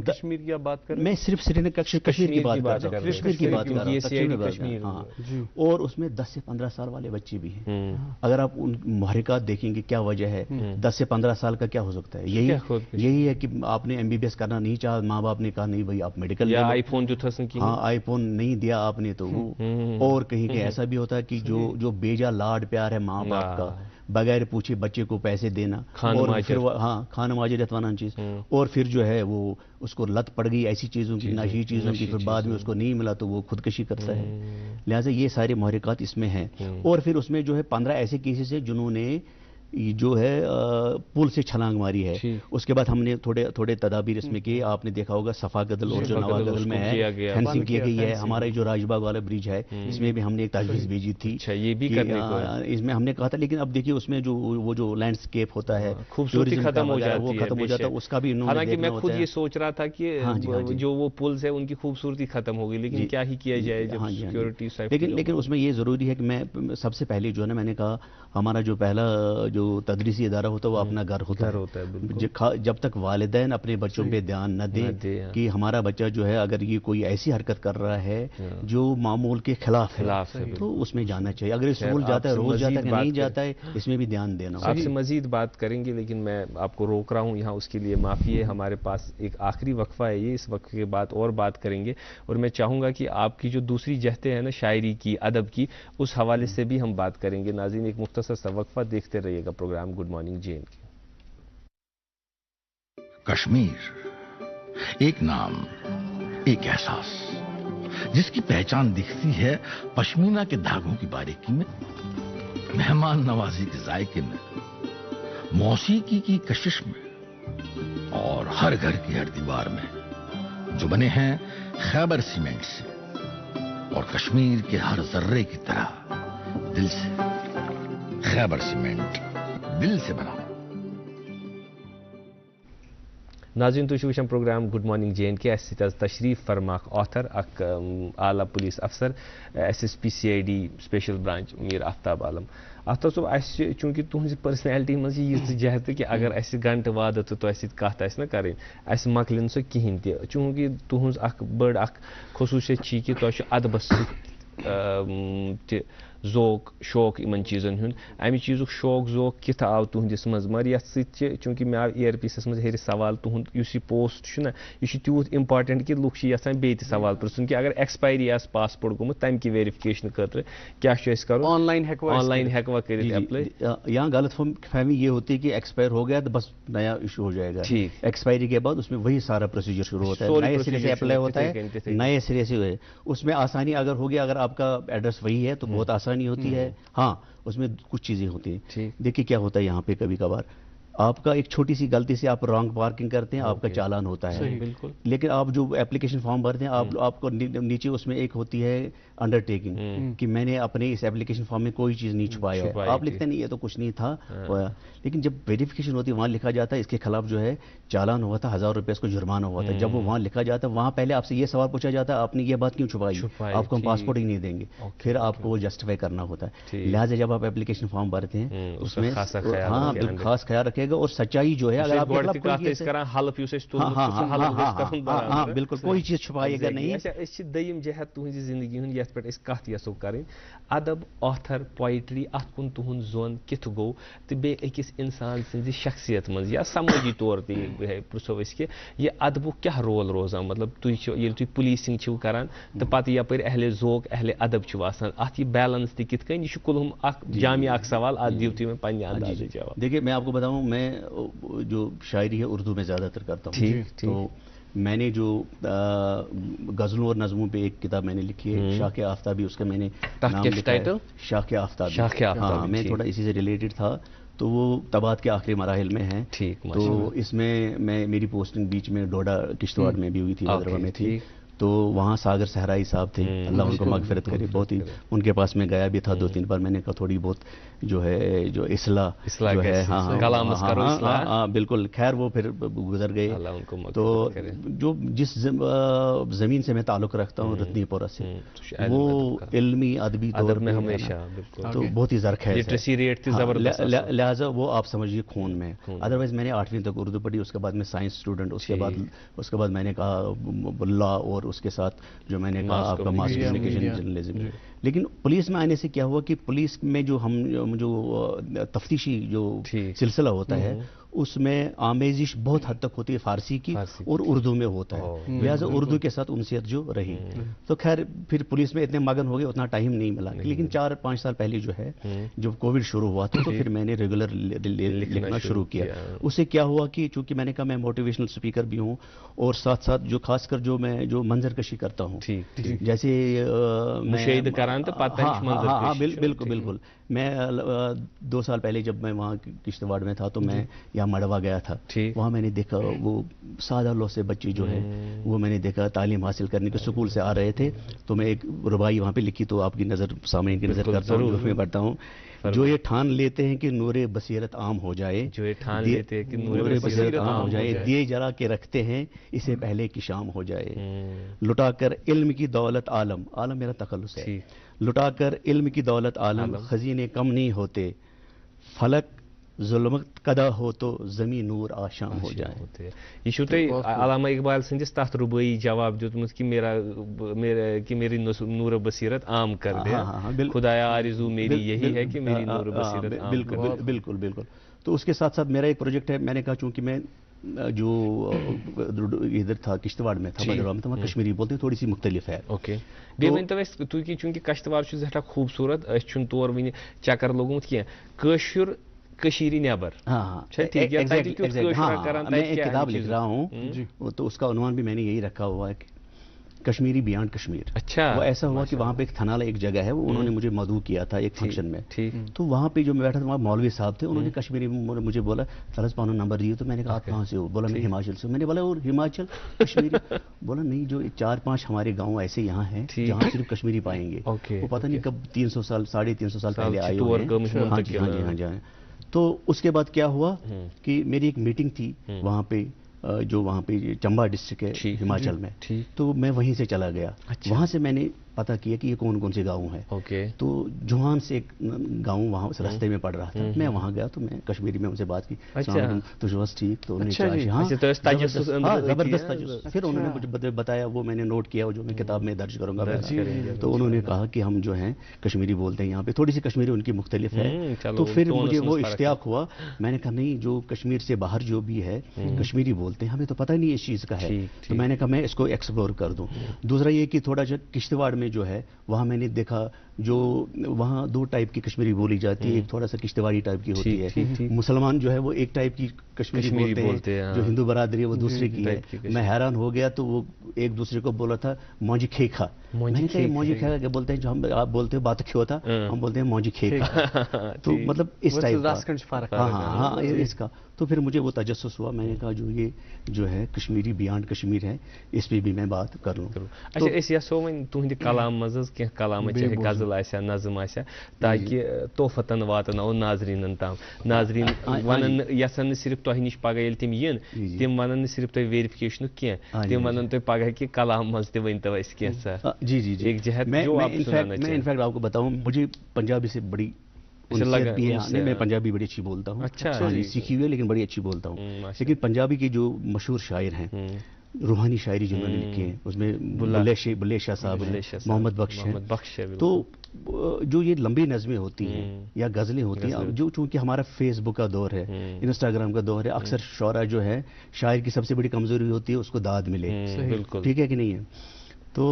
کشمیر کی آپ بات کر رہے ہیں؟ میں صرف سری نگر کشمیر کی بات کر رہا ہوں، کشمیر کی بات کر رہا ہوں. ہاں اور اس میں 10 سے 15 سال والے بچے بھی ہیں. اگر آپ ان محرکات دیکھیں گے کیا وجہ ہے، 10 سے 15 سال کا کیا ہو سکتا ہے؟ یہی ہے کہ آپ نے MBBS کرنا نہیں چاہا، ماں باپ نے کہا نہیں بھائی آپ میڈیکل، یا آئی فون جو تھا، ہاں آئی فون نہیں دیا آپ نے تو وہ، اور کہیں کہ ایسا بھی ہوتا ہے کہ جو بیجا لاڈ پیار ہے ماں باپ کا، بغیر پوچھے بچے کو پیسے دینا، اور پھر ہاں خان ماجرت وانا چیز، اور پھر جو ہے وہ اس کو لت پڑ گئی ایسی چیزوں کی، نشی چیزوں کی، پھر بعد میں اس کو نہیں ملا تو وہ خودکشی کرتا ہے. لہٰذا یہ سارے محرکات اس میں ہیں. اور پھر اس میں جو ہے 15 ایسے کیسز ہیں جنہوں نے جو ہے پل سے چھلانگ ماری ہے. اس کے بعد ہم نے تھوڑے تدابیر اس میں کیے. آپ نے دیکھا ہوگا صفا گدل اور جو نوا گدل میں ہے فینسنگ کی گئی ہے. ہمارا جو راج باغ والا برج ہے اس میں بھی ہم نے ایک تجویز بھیجی تھی، اس میں ہم نے کہا تھا، لیکن اب دیکھیے اس میں جو لینڈسکیپ ہوتا ہے خوبصورتی ختم ہو جاتی ہے، وہ ختم ہو جاتا ہے، اس کا بھی انہوں نے حالانکہ میں خود یہ سوچ رہا تھا کہ جو وہ پلز ہے ان کی خوبصورتی ختم ہو گئی، لیکن کیا ہی کیا جائے جب سیکورٹی. لیکن اس میں یہ ضروری ہے کہ میں سب سے پہلے جو ہے نا میں نے کہا ہمارا جو پہلا جو تدریسی ادارہ ہوتا ہے وہ اپنا گھر ہوتا ہے. جب تک والدین اپنے بچوں پہ دھیان نہ دیں کہ ہمارا بچہ جو ہے اگر یہ کوئی ایسی حرکت کر رہا ہے جو معمول کے خلاف ہے تو اس میں جانا چاہیے. اگر اسکول جاتا ہے، روز جاتا ہے، نہیں جاتا ہے، اس میں بھی دھیان دینا. آپ سے مزید بات کریں گے لیکن میں آپ کو روک رہا ہوں یہاں، اس کے لیے معافی ہے. ہمارے پاس ایک آخری وقفہ ہے، یہ اس وقفے کے بعد اور بات کریں گے، اور میں چاہوں گا کہ آپ کی جو دوسری جہتیں ہیں نا شاعری کی، ادب کی، اس حوالے سے بھی ہم بات کریں گے. ناظرین ایک مختصر سا وقفہ، دیکھتے رہیے گا programme good morning J and K. Kashmir ایک نام، ایک احساس، جس کی پہچان دکھتی ہے پشمینہ کے دھاگوں کی باریکی میں، مہمان نوازی کے ذائقے میں، موسیقی کی کشش میں، اور ہر گھر کی ہر دیوار میں، جو بنے ہیں خیبر سیمنٹ سے اور کشمیر کے ہر ذرے کی طرح دل سے. خیبر سیمنٹ دل سے بنا. ناظرین تُہۍ چھِو وٕچھان program good morning J and K. اَسہِ سۭتۍ حظ تشریف فرما اکھ آتھر، اکھ اعلیٰ پولیس افسر، SSP CID سپیشل برانچ میر آفتاب عالم. آفتاب صٲب، اَسہِ چوٗنٛکہِ تُہٕنٛزِ پٔرسنیلٹی منٛز چھِ یِژھ جہتہٕ کہِ اگر اَسہِ گنٹہٕ وادٕ تہٕ تۄہہِ سۭتۍ کتھ آسہِ نا کَرٕنۍ اَسہِ مۄکلہِ نہٕ سۄ کِہیٖنۍ تہِ. چوٗنٛکہِ تُہٕنٛز اکھ بٔڑ اکھ خصوٗصیت چھِ یہِ کہِ تۄہہِ چھُ ادبس سۭتۍ ذوق شوق ان چیزن ہند امہ چیزک شوق ذوق کت آو تہندس مز مگر یت ست چونکہ مے آو ایئر پیسس مز ہیرِ سوال تہند اس یہ پوسٹ چھ نا یہ تیوت امپاٹنٹ کہ لوگ یژھان بیٚیہِ تہِ سوال پرژھُن کہ اگر ایکسپائری آس پاسپورٹ گوٚمُت تمہِ کہِ ویریفکیشن خٲطرٕ کیٛاہ چھُ اَسہِ کَرُن آن لائن ہیٚکوا کٔرِتھ ایپلائی. یہاں غلط فہمی یہ ہوتی ہے کہ ایکسپائر ہو گیا تو بس نیا ایشو ہو جائے گا. ایکسپائری کے بعد اس میں وہی سارا پروسیجر شروع ہوتا ہے, نئے سرے سے اپلائی ہوتا ہے, نئے سرے سے ہوئے. اس میں آسانی اگر ہوگی, اگر آپ کا ایڈریس وہی ہے تو بہت آسانی ہوتی ہے. ہاں اس میں کچھ چیزیں ہوتی ہیں. دیکھیے کیا ہوتا ہے یہاں پہ کبھی کبھار آپ کا ایک چھوٹی سی غلطی سے آپ رانگ پارکنگ کرتے ہیں, آپ کا چالان ہوتا ہے. لیکن آپ جو اپلیکیشن فارم بھرتے ہیں آپ کو نیچے اس میں ایک ہوتی ہے انڈر ٹیکنگ کہ میں نے اپنے اس اپلیکیشن فارم میں کوئی چیز نہیں چھپایا ہے. آپ لکھتے نہیں یہ تو کچھ نہیں تھا ہوا, لیکن جب ویریفیکیشن ہوتی ہے وہاں لکھا جاتا ہے اس کے خلاف جو ہے چالان ہوا تھا, 1000 روپے اس کو جرمانہ ہوا تھا. جب وہ وہاں لکھا جاتا ہے وہاں پہلے آپ سے یہ سوال پوچھا جاتا ہے آپ نے یہ بات کیوں چھپائی, آپ کو ہم پاسپورٹ ہی نہیں دیں گے. پھر آپ کو وہ جسٹیفائی کرنا ہوتا ہے. لہٰذا جب آپ اپلیکیشن فارم بھرتے ہیں اس میں ہاں خاص خیال رکھے گا. اور سچائی جو ہے اگر آپ ہاں بالکل کوئی چیز چھپائے گا نہیں. دم جہت تہذ زندگی ہند یت پہ کت یسو کریں ادب آتھر پوئٹری ات کن تہد زون کت گو تو بیٚیہِ أکِس انسان سٕنٛزِ شخصیت منٛز یا سمٲجی طور تہِ پرژھو أسۍ کہِ یہِ ادبُک کیٛاہ رول روزان. مطلب تُہۍ چھِو ییٚلہِ تُہۍ پُلیٖسِنٛگ چھِو کران تہٕ پتہٕ یپٲرۍ اہلِ ذوق اہلِ ادب چھِو آسان, اتھ یہِ بیلنس تہِ کِتھ کٔنۍ, یہِ چھُ کُلہُم اکھ جامع اکھ سوال, اتھ دِیِو تُہۍ مےٚ پننہِ اندازٕ جواب. دیکھیے میں آپ کو بتاؤں, میں جو شاعری ہے اردو میں زیادہ تر کرتا ہوں. تو میں نے جو غزلوں اور نظموں پہ ایک کتاب میں نے لکھی ہے شاخ آفتابی, اس کا میں نے نام لکھا ہے شاخ آفتابی. ہاں میں تھوڑا اسی سے ریلیٹڈ تھا, تو وہ طباعت کے آخری مراحل میں ہیں. تو اس میں میری پوسٹنگ بیچ میں ڈوڈا کشتواڑ میں بھی ہوئی تھی, حیدرآباد میں تھی. تو وہاں ساگر صحرائی صاحب تھے, اللہ ان کو مغفرت کرے, بہت ہی ان کے پاس میں گیا بھی تھا 2-3 بار. میں نے کہا تھوڑی بہت جو ہے جو اصلاح جو ہے ہاں بالکل. خیر وہ پھر گزر گئے. تو جو جس زمین سے میں تعلق رکھتا ہوں رتنی پورہ سے, وہ علمی ادبی طور میں ہمیشہ تو بہت ہی زرخیز ہے. لہٰذا وہ آپ سمجھیے خون میں. ادروائز میں نے 8ویں تک اردو پڑھی, اس کے بعد میں سائنس اسٹوڈنٹ, اس کے بعد میں نے کہا لا, اور اس کے ساتھ جو میں نے کہا آپ کا ماس کمیونیکیشن جرنلزم. لیکن پولیس میں آنے سے کیا ہوا کہ پولیس میں جو ہم جو تفتیشی جو سلسلہ ہوتا ہے اس میں آمیزش بہت حد تک ہوتی ہے فارسی کی اور اردو میں ہوتا ہے. لہٰذا اردو کے ساتھ انسیت جو رہی. تو خیر پھر پولیس میں اتنے مگن ہو گئے, اتنا ٹائم نہیں ملا. لیکن 4-5 سال پہلے جو ہے جب کووڈ شروع ہوا تھا تو پھر میں نے ریگولر لکھنا شروع کیا. اس سے کیا ہوا کہ چونکہ میں نے کہا میں موٹیویشنل اسپیکر بھی ہوں, اور ساتھ ساتھ جو خاص کر جو میں جو منظر کشی کرتا ہوں, جیسے ہاں بالکل. میں 2 سال پہلے جب میں وہاں کشتواڑ میں تھا تو میں یہاں مڑوا گیا تھا. وہاں میں نے دیکھا وہ سادہ لو سے بچے جو ہے وہ میں نے دیکھا تعلیم حاصل کرنے کے سکول سے آ رہے تھے. تو میں ایک ربائی وہاں پہ لکھی, تو آپ کی نظر سامعین کی نظر کرتا ہوں, میں پڑھتا ہوں. جو یہ ٹھان لیتے ہیں کہ نور بصیرت عام ہو جائے, جو یہ ٹھان لیتے ہیں کہ نور بصیرت عام ہو جائے, دیے جلا کے رکھتے ہیں اسے پہلے کی شام ہو جائے. لٹا کر علم کی دولت عالم میرا تخلص ہے, لٹا کر علم کی دولت عالم خزینے کم نہیں ہوتے, فلک ظلمت قدا ہو تو زمین نور آشام ہو جائے. یہ چھو تھی علامہ اقبال سندس تحت ربائی جواب دیتمت کہ میری نور بصیرت عام کر دے, خدایا آرزو میری یہی ہے کہ میری نور بصیرت عام کر دے. بالکل. تو اس کے ساتھ ساتھ میرا ایک پروجیکٹ ہے, میں نے کہا چونکہ میں جو ادھر تھا کشتواڑ میں تھا, وہاں کشمیری بولتے ہیں, تھوڑی سی مختلف ہے. اوکے بیٚیہِ ؤنۍتو اَسہِ تُہۍ چوٗنٛکہِ کشتواڑ چھُ سٮ۪ٹھاہ خوٗبصوٗرت, أسۍ چھُنہٕ تور وٕنہِ چکر لوٚگمُت کینٛہہ, کٲشُر کشیری نیبر. میں ایک کتاب لکھ رہا ہوں, تو اس کا عنوان بھی میں نے یہی رکھا ہوا ہے, کشمیری بیانڈ کشمیر. اچھا, وہ ایسا ہوا کہ وہاں پہ ایک تھنالہ ایک جگہ ہے, وہ انہوں نے مجھے مدعو کیا تھا ایک فنکشن میں. تو وہاں پہ جو میں بیٹھا تھا وہاں مولوی صاحب تھے, انہوں نے کشمیری مجھے بولا طرز پانو نمبر دیے. تو میں نے کہا آپ کہاں سے ہو؟ بولا میں ہماچل سے. میں نے بولا اور ہماچل کشمیری؟ بولا نہیں, جو 4-5 ہمارے گاؤں ایسے یہاں ہیں جہاں صرف کشمیری پائیں گے. وہ پتہ نہیں کب 300 سال 350 سال پہلے آئے ہوئے ہیں. تو اس کے بعد کیا ہوا کہ میری ایک میٹنگ تھی وہاں پہ, جو وہاں پہ چمبا ڈسٹرکٹ ہے ہماچل میں, تو میں وہیں سے چلا گیا. وہاں سے میں نے پتہ کیا کہ یہ کون کون سے گاؤں ہیں. تو جوان سے ایک گاؤں وہاں اس راستے میں پڑ رہا تھا. میں وہاں گیا تو میں کشمیری میں ان سے بات کی, تو جو بس ٹھیک. تو انہوں نے کہا زبردست تجسس. پھر انہوں نے مجھے بتایا, وہ میں نے نوٹ کیا, جو میں کتاب میں درج کروں گا. تو انہوں نے کہا کہ ہم جو ہیں کشمیری بولتے ہیں یہاں پہ, تھوڑی سی کشمیری ان کی مختلف ہے. تو پھر مجھے وہ اشتیاق ہوا, میں نے کہا نہیں, جو کشمیر سے باہر جو بھی ہے کشمیری بولتے ہیں, ہمیں تو پتہ نہیں اس چیز کا ہے. تو میں نے کہا میں اس کو ایکسپلور کر دوں. دوسرا یہ کہ تھوڑا سا کشتواڑ میں جو ہے وہاں میں نے دیکھا جو وہاں 2 ٹائپ کی کشمیری بولی جاتی ہے. ایک تھوڑا سا کشتواڑی ٹائپ کی ہوتی ہے. مسلمان جو ہے وہ ایک ٹائپ کی کشمیری بولتے ہیں, جو ہندو برادری ہے وہ دوسرے کی ہے. میں حیران ہو گیا, تو وہ ایک دوسرے کو بولا تھا موجی کھیکھا. میں نے کہا موجی کھیکھا کیا بولتے ہیں, جو ہم آپ بولتے ہو بات کھو ہوتا, ہم بولتے ہیں موجی کھیکھا. تو مطلب اس ٹائپ کا. ہاں اس کا. تو پھر مجھے وہ تجسس ہوا, میں نے کہا جو یہ جو ہے کشمیری بیانڈ کشمیر ہے, اس پہ بھی میں بات کر لوں. اچھا اس یسو وۄنۍ تُہنٛدِ کلام منٛز کی کلام چاہے غزل آسیا نظم آسیا تاکہ تحفتن واتناو ناظریٖنن تام. ناظریٖن ونن یژھن نہٕ صرف تۄہہِ نِش پگہہ ییٚلہِ تِم یِن تِم ونن نہٕ صرف تۄہہِ ویریفِکیشنُک کینٛہہ, تِم ونن تۄہہِ پگہہ کہِ کلام منٛز تہِ ؤنۍتو اَسہِ کینٛژھا. جی جی جی, ایک جہت میں انفیکٹ آپ کو بتاؤں, مجھے پنجابی سے بڑی بھی ہے. میں پنجابی بڑی اچھی بولتا ہوں. سیکھی ہوئی ہے لیکن بڑی اچھی بولتا ہوں. لیکن پنجابی کے جو مشہور شاعر ہیں, روحانی شاعری جنہوں نے لکھی ہے, اس میں بلے شاہ صاحب ہیں, محمد بخش ہیں. تو جو یہ لمبی نظمیں ہوتی ہیں یا غزلیں ہوتی ہیں, جو چونکہ ہمارا فیس بک کا دور ہے, انسٹاگرام کا دور ہے, اکثر شعرا جو ہے شاعر کی سب سے بڑی کمزوری ہوتی ہے اس کو داد ملے. ٹھیک ہے کہ نہیں ہے. تو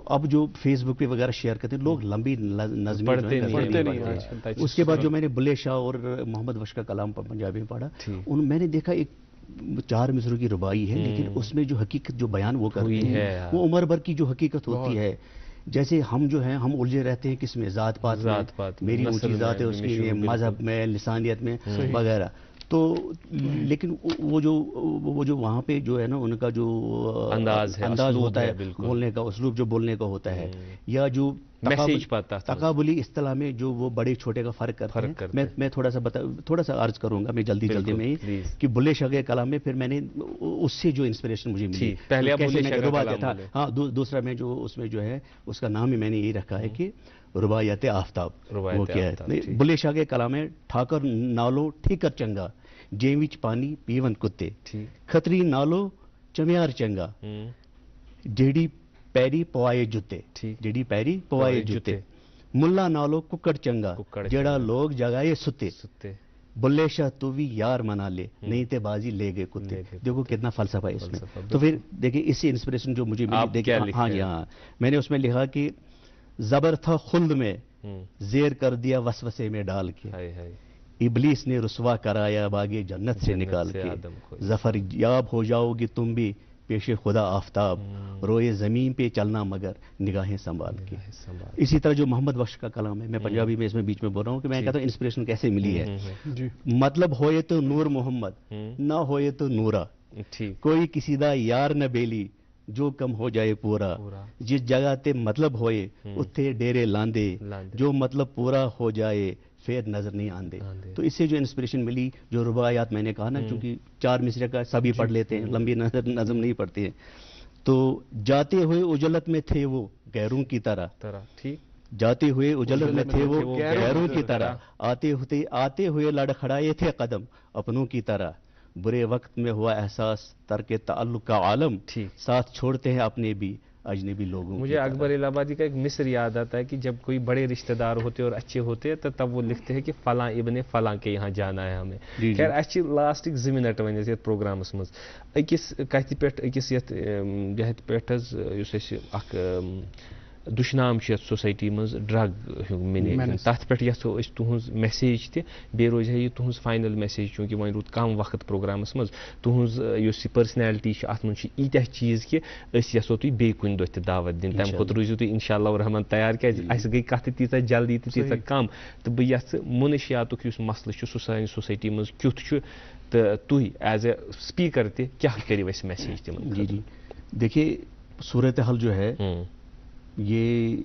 اب جو فیس بک پہ وغیرہ شیئر کرتے ہیں لوگ, لمبی نظمیں پڑھتے نہیں. اس کے بعد جو میں نے بلے شاہ اور محمد بخش کا کلام پنجابی میں پڑھا, میں نے دیکھا ایک 4 مصروں کی ربائی ہے, لیکن اس میں جو حقیقت جو بیان وہ کرتے ہیں وہ عمر بھر کی جو حقیقت ہوتی ہے. جیسے ہم جو ہیں ہم الجھے رہتے ہیں کس میں, ذات پات, میری اونچی ذات ہے, اس کی مذہب میں, لسانیت میں وغیرہ. تو لیکن وہ جو وہاں پہ جو ہے نا ان کا جو انداز ہوتا ہے بولنے کا, اسلوب جو بولنے کا ہوتا ہے, یا جو تقابلی اصطلاح میں جو وہ بڑے چھوٹے کا فرق کرتے ہیں. میں تھوڑا سا عرض کروں گا, میں جلدی میں کہ بلے شاہ کے کلام میں پھر میں نے اس سے جو انسپریشن مجھے ملی, پہلے تھا. ہاں دوسرا میں جو اس میں جو ہے اس کا نام ہی میں نے یہی رکھا ہے کہ رباعیات آفتاب. وہ کیا ہے بلے شاہ کے کلام ہے, ٹھاکر نالو ٹھیکر چنگا, جیم وچ پانی پیون کتے, کھتری نالو چمیار چنگا, جیڑی پیری پوائے جتے, جیڑی پیری پوائے جتے, ملا نالو ککڑ چنگا, جڑا لوگ جگائے ستے, بلے شاہ تو بھی یار منا لے, نہیں تے بازی لے گئے کتے. دیکھو کتنا فلسفہ ہے اس میں. تو پھر دیکھیں اس سے انسپریشن جو مجھے ملی, ہاں جی ہاں, میں نے اس میں لکھا کہ زبر تھا خلد میں, زیر کر دیا وسوسے میں ڈال کے, ابلیس نے رسوا کرایا باغے جنت سے نکال کے, ظفر یاب ہو جاؤ گی تم بھی پیش خدا آفتاب, روئے زمین پہ چلنا مگر نگاہیں سنبھال کے. اسی طرح جو محمد بخش کا کلام ہے, میں پنجابی میں اس میں بیچ میں بول رہا ہوں کہ میں کہتا ہوں انسپریشن کیسے ملی ہے. مطلب ہوئے تو نور محمد, نہ ہوئے تو نورا, کوئی کسی دا یار نہ بیلی, جو کم ہو جائے پورا, جس جگہ تے مطلب ہوئے اتھے ڈیرے لاندے, جو مطلب پورا ہو جائے پھر نظر نہیں آندے. تو اس سے جو انسپریشن ملی, جو رباعیات میں نے کہا نا, چونکہ 4 مصرے کا سبھی پڑھ لیتے ہیں, لمبی نظم نہیں پڑھتے ہیں. تو جاتے ہوئے اجلت میں تھے وہ غیروں کی طرح, جاتے ہوئے اجلت میں تھے وہ غیروں کی طرح, آتے ہوئے لڑکھڑائے تھے قدم اپنوں کی طرح, برے وقت میں ہوا احساس ترک تعلق کا عالم, ساتھ چھوڑتے ہیں اپنے بھی اجنبی لوگوں. مجھے اکبر الہ آبادی کا ایک مصر یاد آتا ہے کہ جب کوئی بڑے رشتہ دار ہوتے اور اچھے ہوتے تو تب وہ لکھتے ہیں کہ فلاں ابن فلاں کے یہاں جانا ہے ہمیں. خیر اچھی لاسٹک 2 منٹ ون یتھ پروگرامس مز اکس کتھ پہ اکس یتھ جہت پہ اخ دشنام سوسائٹی مز ڈرگ مینیجمنٹ, تر پہ یژھو اس تہذ میسیج تہ بیٚیہِ روزِ ہے یہ تہذ فائنل میسیج, چونکہ وۄنۍ روٗد کم وقت پروگرامس مز, تہذ یُس یہِ پرسنیلٹی اتھ منٛز چھِ ایٖتیاہ چیٖز کہِ أسۍ یژھو تُہۍ بیٚیہِ کُنہِ دۄہ تہِ دعوت دِنۍ, تمہِ خٲطرٕ روٗزِو تُہۍ انشاء اللہ الرحمان تیار, کیازِ اَسہِ گٔے کتھٕ تیٖژاہ جلدی تہٕ تیٖژاہ کم, تہٕ بہٕ یژھٕ منشیاتُک یُس مسلہٕ چھُ سُہ سانہِ سوسایٹی منٛز کیُتھ چھُ, تہٕ تُہۍ ایز اے سپیکر تہِ کیٛاہ کٔرِو اَسہِ میسیج تِمن. جی جی دیکھیے صورتحال جو ہے یہ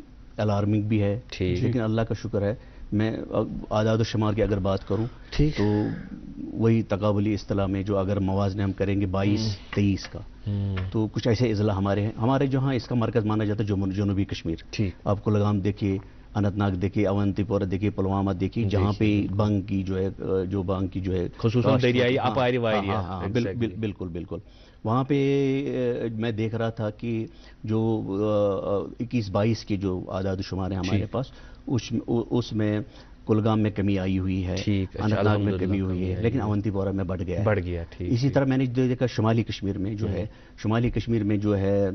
الارمنگ بھی ہے, لیکن اللہ کا شکر ہے, میں اعداد و شمار کی اگر بات کروں تو وہی تقابلی اصطلاح میں جو اگر موازنہ ہم کریں گے 22-23 کا, تو کچھ ایسے اضلاع ہمارے ہیں. ہمارے جہاں اس کا مرکز مانا جاتا ہے جنوبی کشمیر. آپ کلگام دیکھیے, اننت ناگ دیکھیے, اونتی پورہ دیکھیے, پلوامہ دیکھیے, جہاں پہ بنگ کی جو ہے خصوصاً دریائی اپاری واری. بالکل بالکل. وہاں پہ میں دیکھ رہا تھا کہ جو 21-22 کے جو اعداد و شمار ہیں ہمارے پاس, اس میں کلگام میں کمی آئی ہوئی ہے, اننت ناگ میں کمی ہوئی ہے, لیکن اونتی پورہ میں بڑھ گیا. اسی طرح میں نے دیکھا شمالی کشمیر میں جو ہے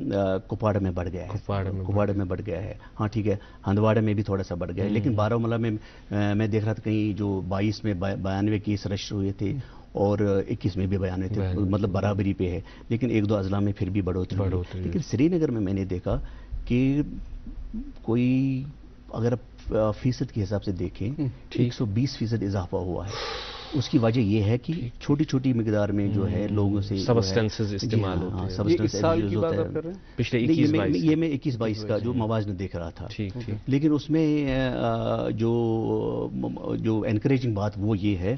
کپواڑہ میں بڑھ گیا ہے. ہاں ٹھیک ہے, ہندواڑہ میں بھی تھوڑا سا بڑھ گیا ہے, لیکن بارہمولہ میں میں دیکھ رہا تھا کہیں جو 22 میں 92 کیس رجسٹر ہوئے تھے اور 21 میں بھی 92 تھے, مطلب برابری پہ ہے, لیکن 1-2 اضلاع میں پھر بھی بڑھوتری. لیکن سری نگر میں نے دیکھا کہ کوئی اگر فیصد کے حساب سے دیکھیں 120% اضافہ ہوا ہے. اس کی وجہ یہ ہے کہ چھوٹی چھوٹی مقدار میں جو ہے لوگوں سے سبسٹنسز استعمال ہوتے ہیں. ایک سال کی بات آپ کر رہے ہیں؟ پچھلے 21-22 یہ میں 21-22 کا جو موازنہ دیکھ رہا تھا. لیکن اس میں جو انکریجنگ بات وہ یہ ہے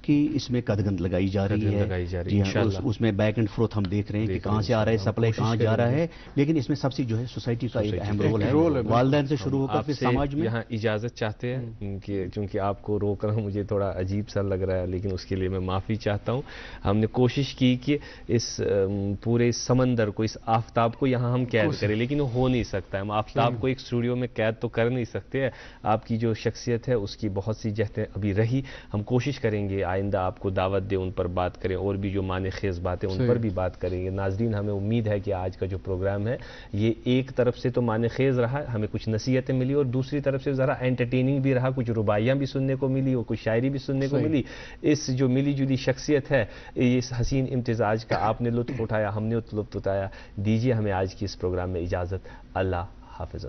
کہ اس میں قدغن لگائی جا رہی ہے. اس میں بیک اینڈ فورتھ ہم دیکھ رہے ہیں کہ کہاں سے آ رہا ہے سپلائی, کہاں جا رہا ہے, لیکن اس میں سب سے جو ہے سوسائٹی کا ایک اہم رول ہے, والدین سے شروع ہو کر پھر سماج میں. یہاں اجازت چاہتے ہیں کہ چونکہ آپ کو روک رہا ہوں, مجھے تھوڑا عجیب سا لگ رہا ہے, لیکن اس کے لیے میں معافی چاہتا ہوں. ہم نے کوشش کی کہ اس پورے سمندر کو, اس آفتاب کو یہاں ہم قید کریں, لیکن وہ ہو نہیں سکتا ہے. ہم آفتاب کو ایک اسٹوڈیو میں قید تو کر نہیں سکتے. آپ کی جو شخصیت ہے اس کی بہت سی جہتیں ابھی رہی. ہم کوشش کریں گے آئندہ آپ کو دعوت دیں, ان پر بات کریں, اور بھی جو معنی خیز باتیں ان پر بھی بات کریں گے. ناظرین, ہمیں امید ہے کہ آج کا جو پروگرام ہے یہ ایک طرف سے تو معنی خیز رہا, ہمیں کچھ نصیحتیں ملی, اور دوسری طرف سے ذرا انٹرٹیننگ بھی رہا, کچھ رباعیاں بھی سننے کو ملی اور کچھ شاعری بھی سننے کو ملی. اس جو ملی جلی شخصیت ہے, اس حسین امتزاج کا آپ نے لطف اٹھایا, ہم نے لطف اٹھایا. دیجیے ہمیں آج کی اس پروگرام میں اجازت. اللہ حافظ.